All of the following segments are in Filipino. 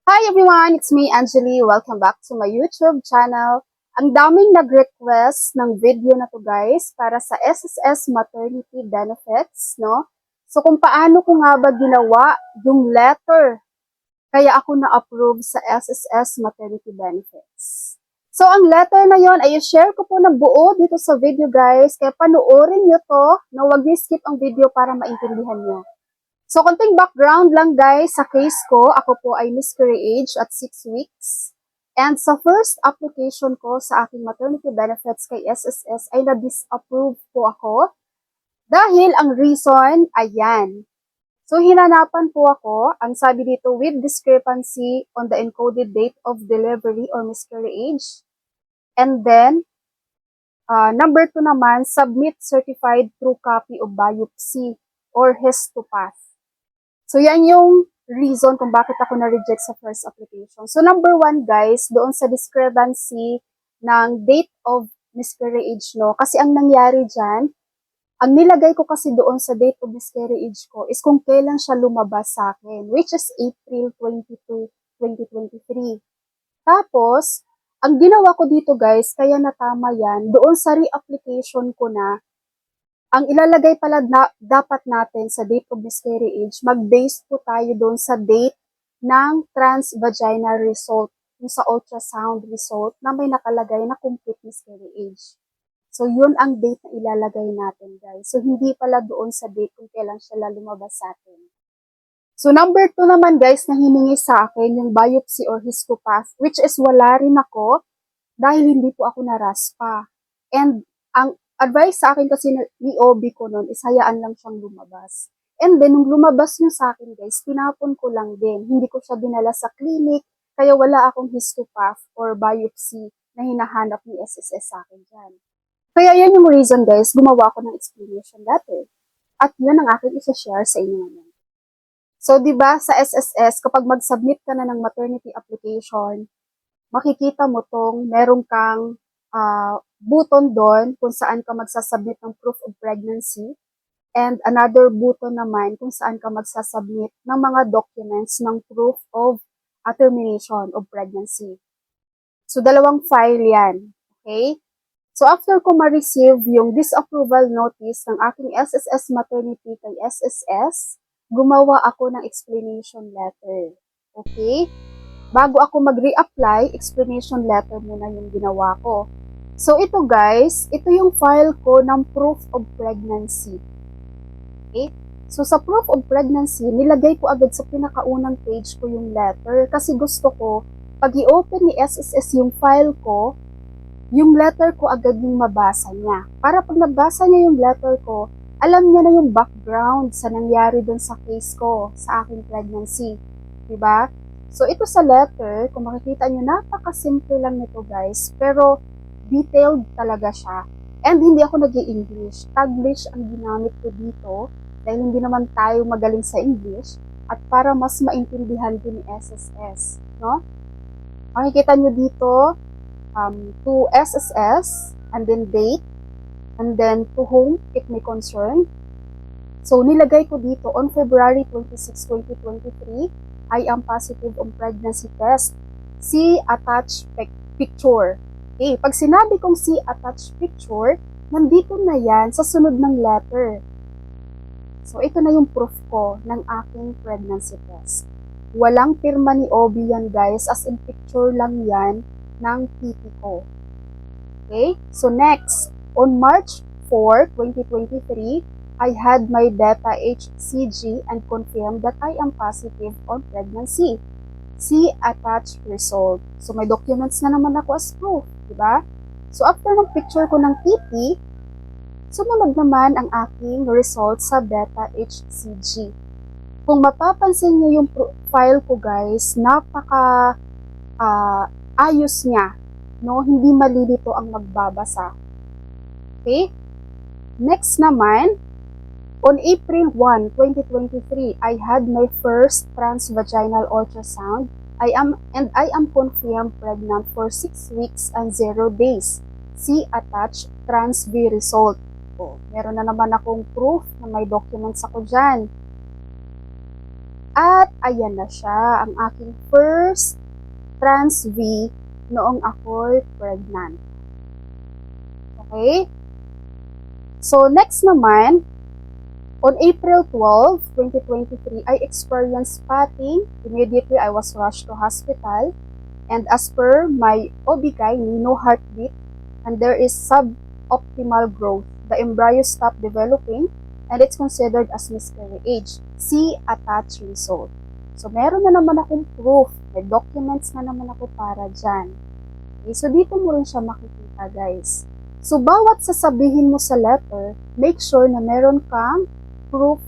Hi everyone! It's me, Angeli. Welcome back to my YouTube channel. Ang daming nag-request ng video na to guys para sa SSS maternity benefits, no? So kung paano ko nga ba ginawa yung letter kaya ako na-approve sa SSS maternity benefits. So ang letter na yon ay share ko po ng buo dito sa video guys, kaya panoorin nyo to, no? Huwag niyo skip ang video para maintindihan nyo. So, konting background lang guys sa case ko. Ako po ay miscarriage at 6 weeks. And sa first application ko sa aking maternity benefits kay SSS ay na-disapprove po ako. Dahil ang reason, ayan. So, hinanapan po ako, ang sabi dito, with discrepancy on the encoded date of delivery or miscarriage. And then, number 2 naman, submit certified true copy of biopsy or histopath. So, yan yung reason kung bakit ako na-reject sa first application. So, number 1, guys, doon sa discrepancy ng date of miscarriage, no? Kasi ang nangyari dyan, ang nilagay ko kasi doon sa date of miscarriage ko is kung kailan siya lumabas sa akin, which is April 22, 2023. Tapos, ang ginawa ko dito, guys, kaya natama yan, doon sa re-application ko na, ang ilalagay pala na dapat natin sa date of miscarriage, mag-base po tayo doon sa date ng transvaginal result, yung sa ultrasound result na may nakalagay na complete miscarriage. So, yun ang date na ilalagay natin, guys. So, hindi pala doon sa date kung kailan siya lumabas sa atin. So, number 2 naman, guys, na hiningi sa akin, yung biopsy or histopath, which is wala rin ako dahil hindi po ako naraspa. And ang advice sa akin kasi ni OB ko noon is hayaan lang siyang lumabas. And then, nung lumabas yun sa akin guys, tinapon ko lang din. Hindi ko siya dinala sa clinic, kaya wala akong histopath or biopsy na hinahanap ni SSS sa akin dyan. Kaya yan yung reason guys, gumawa ko ng explanation letter. At yun ang aking isa-share sa inyo ngayon. So, di ba sa SSS, kapag mag-submit ka na ng maternity application, makikita mo tong meron kang button doon kung saan ka magsasubmit ng proof of pregnancy and another button naman kung saan ka magsasubmit ng mga documents ng proof of termination of pregnancy. So, dalawang file yan. Okay? So, after ko ma-receive yung disapproval notice ng aking SSS maternity kay SSS, gumawa ako ng explanation letter. Okay? Bago ako mag-reapply, explanation letter muna yung ginawa ko. So, ito guys, ito yung file ko ng proof of pregnancy. Okay? So, sa proof of pregnancy, nilagay ko agad sa pinakaunang page ko yung letter kasi gusto ko, pag i-open ni SSS yung file ko, yung letter ko agad yung mabasa niya. Para pag nabasa niya yung letter ko, alam niya na yung background sa nangyari dun sa case ko, sa aking pregnancy. Diba? So, ito sa letter, kung makikita nyo, napaka-simple lang nito guys, pero detailed talaga siya. And hindi ako nag-i-English. Taglish ang ginamit ko dito, dahil hindi naman tayo magaling sa English, at para mas maintindihan din ni SSS. No? Makikita nyo dito, to SSS, and then date, and then to whom it may concern. So, nilagay ko dito, on February 26, 2023, I am positive on pregnancy test. See attached picture. Okay, pag sinabi kong see attached picture, nandito na yan sa sunod ng letter. So, ito na yung proof ko ng aking pregnancy test. Walang pirma ni OB yan guys, as in picture lang yan ng PT ko. Okay, so next, on March 4, 2023, I had my beta HCG and confirmed that I am positive on pregnancy. See attached result. So, may documents na naman ako as proof, diba? So, after ng picture ko ng TT, sumunod naman ang aking result sa beta HCG. Kung mapapansin niyo yung file ko guys, napaka ayos niya, no? Hindi malilito ang magbabasa. Okay? Next naman, on April 1, 2023, I had my first transvaginal ultrasound. I am confirmed pregnant for 6 weeks and 0 days. See attached transv result. Oh, meron na naman akong proof na may documents ako dyan. At ayan na siya, ang aking first trans V noong ako'y pregnant. Okay? So, next naman, on April 12, 2023, I experienced spotting. Immediately, I was rushed to hospital. And as per my OB-GYN, no heartbeat, and there is suboptimal growth. The embryo stopped developing, and it's considered as miscarriage. See attached result. So, meron na naman akong proof. May documents na naman ako para dyan. Okay, so, dito mo rin siya makikita, guys. So, bawat sasabihin mo sa letter, make sure na meron kang proof,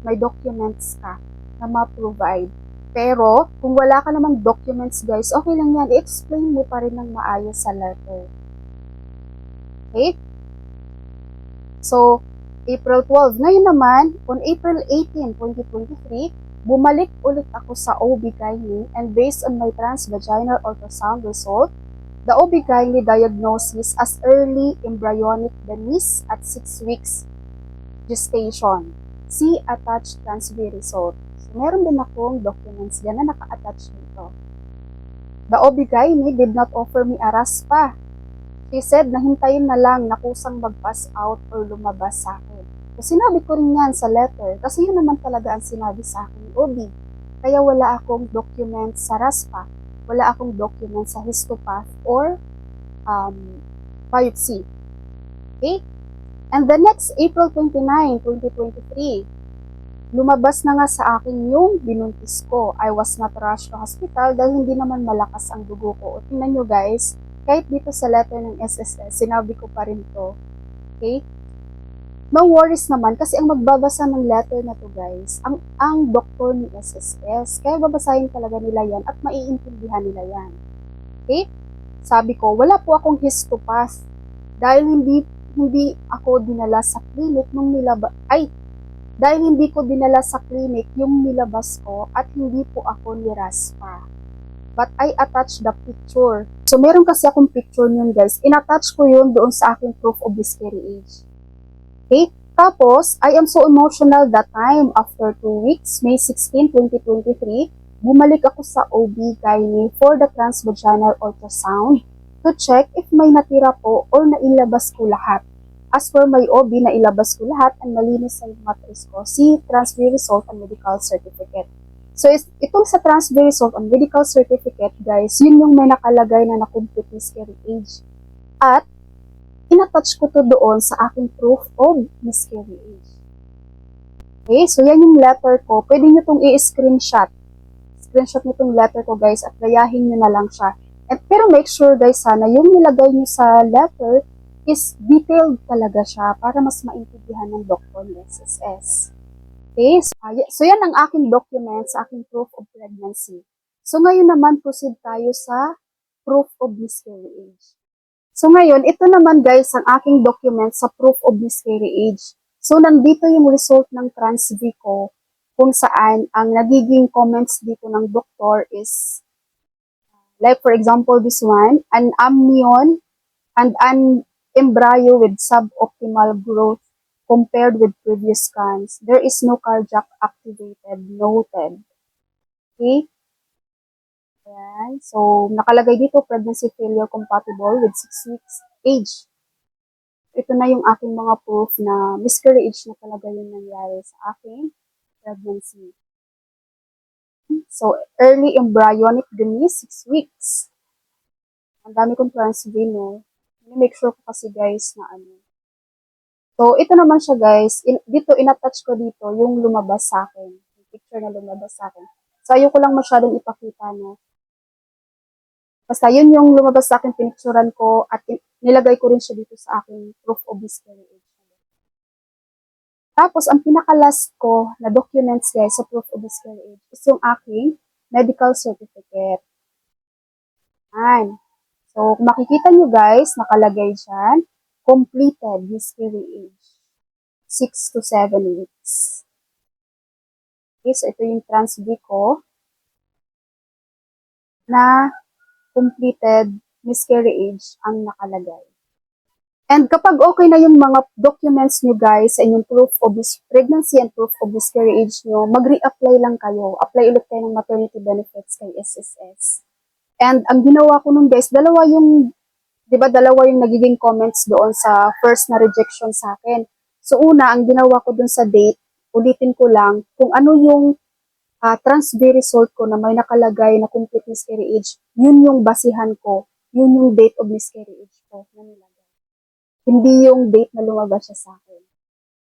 may documents ka na ma-provide. Pero, kung wala ka namang documents, guys, okay lang yan. I-explain mo pa rin ng maayos sa letter. Okay? So, April 12. Ngayon naman, on April 18, 2023, bumalik ulit ako sa OB-GYN and based on my transvaginal ultrasound result, the OB-GYN diagnosis as early embryonic demise at 6 weeks gestation. See attached transv result. So, meron din akong documents dyan na naka-attach dito. The OB-GYN did not offer me a RASPA. She said na hintayin na lang na kusang mag-pass out or lumabas sa akin. So, sinabi ko rin yan sa letter kasi yun naman talaga ang sinabi sa akin ni OB. Kaya wala akong documents sa RASPA. Wala akong documents sa histopath or biopsy. Okay? And the next April 29, 2023, lumabas na nga sa akin yung binuntis ko. I was not rushed to hospital dahil hindi naman malakas ang dugo ko. O, tingnan nyo guys, kahit dito sa letter ng SSS, sinabi ko pa rin to. Okay? No worries naman kasi ang magbabasa ng letter na to guys, ang doktor ni SSS. Kaya babasahin talaga nila yan at maiintindihan nila yan. Okay? Sabi ko, wala po akong histopath dahil hindi ako dinala sa clinic nung dahil hindi ko dinala sa clinic yung nilabas ko at hindi po ako niraspa. But I attached the picture. So, meron kasi akong picture niyon guys. In-attach ko yun doon sa aking proof of miscarriage. Okay? Tapos, I am so emotional that time. After 2 weeks, May 16, 2023, bumalik ako sa OB-GYN for the transvaginal ultrasound to check if may natira po or nailabas ko lahat. As per my OB, nailabas ko lahat and malinis sa matris ko. See transfer result and medical certificate. So, itong sa transfer result and medical certificate, guys, yun yung may nakalagay na na-complete miscarriage. At, in-attach ko to doon sa aking proof of miscarriage. Okay, so yan yung letter ko. Pwede nyo itong i-screenshot. Screenshot nyo itong letter ko, guys, at gayahin nyo na lang siya. Pero make sure, guys, sana yung nilagay nyo sa letter is detailed talaga siya para mas maintindihan ng doktor ng SSS. Okay, so yan ang aking document sa aking proof of pregnancy. So ngayon naman proceed tayo sa proof of miscarriage. So ngayon, ito naman guys ang aking document sa proof of miscarriage. So nandito yung result ng trans-V ko kung saan ang nagiging comments dito ng doktor is like for example this one, an amnion and an embryo with suboptimal growth compared with previous scans. There is no cardiac activated noted. Okay? Ayan. So, nakalagay dito, pregnancy failure compatible with 6 weeks age. Ito na yung aking mga proof na miscarriage na talaga yung nangyari sa aking pregnancy. So, early embryonic demise, 6 weeks. Ang dami kong transv, no? Make sure ko kasi guys na ano. So, ito naman siya guys. Dito, in-attach ko dito yung lumabas sa akin. Yung picture na lumabas sa akin. So, ayoko lang masyadong ipakita, no? Basta, yun yung lumabas sa akin, pinicturan ko at nilagay ko rin siya dito sa aking proof of miscarriage. Tapos, ang pinaka-last ko na documents guys sa proof of miscarriage is yung aking medical certificate. Ayan. So, kung makikita nyo guys, nakalagay dyan, completed miscarriage. 6 to 7 weeks. Okay, so ito yung trans-V ko na completed miscarriage ang nakalagay. And kapag okay na yung mga documents nyo guys sa inyong proof of pregnancy and proof of miscarriage nyo, mag-re-apply lang kayo. Apply ulit kayo ng maternity benefits kay SSS. And ang ginawa ko nun guys, di ba dalawa yung nagiging comments doon sa first na rejection sa akin. So una, ang ginawa ko dun sa date, ulitin ko lang kung ano yung transfer result ko na may nakalagay na complete miscarriage, yun yung basihan ko. Yun yung date of miscarriage ko na nilagay. Hindi yung date na lumabas siya sa akin.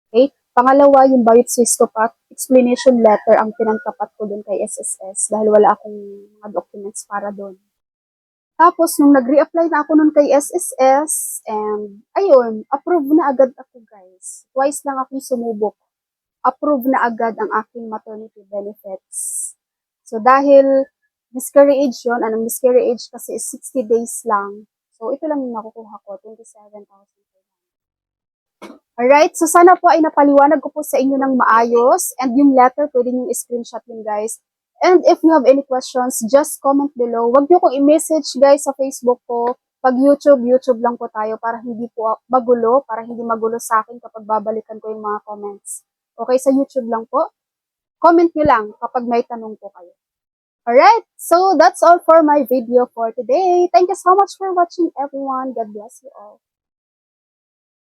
Okay? Pangalawa, yung biopsy histopath explanation letter ang pinangtapat ko dun kay SSS dahil wala akong mga documents para dun. Tapos, nung nag-reapply na ako nun kay SSS, and ayun, approve na agad ako guys. Twice lang akong sumubok. Approve na agad ang aking maternity benefits. So, dahil miscarriage yun, anong miscarriage kasi is 60 days lang. So, ito lang yung nakukuha ko, 27,000. Alright, so sana po ay napaliwanag ko po sa inyo ng maayos. And yung letter, pwede nyo i-screenshot yun guys. And if you have any questions, just comment below. Huwag nyo kong i-message guys sa Facebook ko. Pag YouTube, YouTube lang po tayo para hindi po magulo, para hindi magulo sa akin kapag babalikan ko yung mga comments. Okay, sa YouTube lang po. Comment nyo lang kapag may tanong po kayo. Alright, so that's all for my video for today. Thank you so much for watching everyone. God bless you all.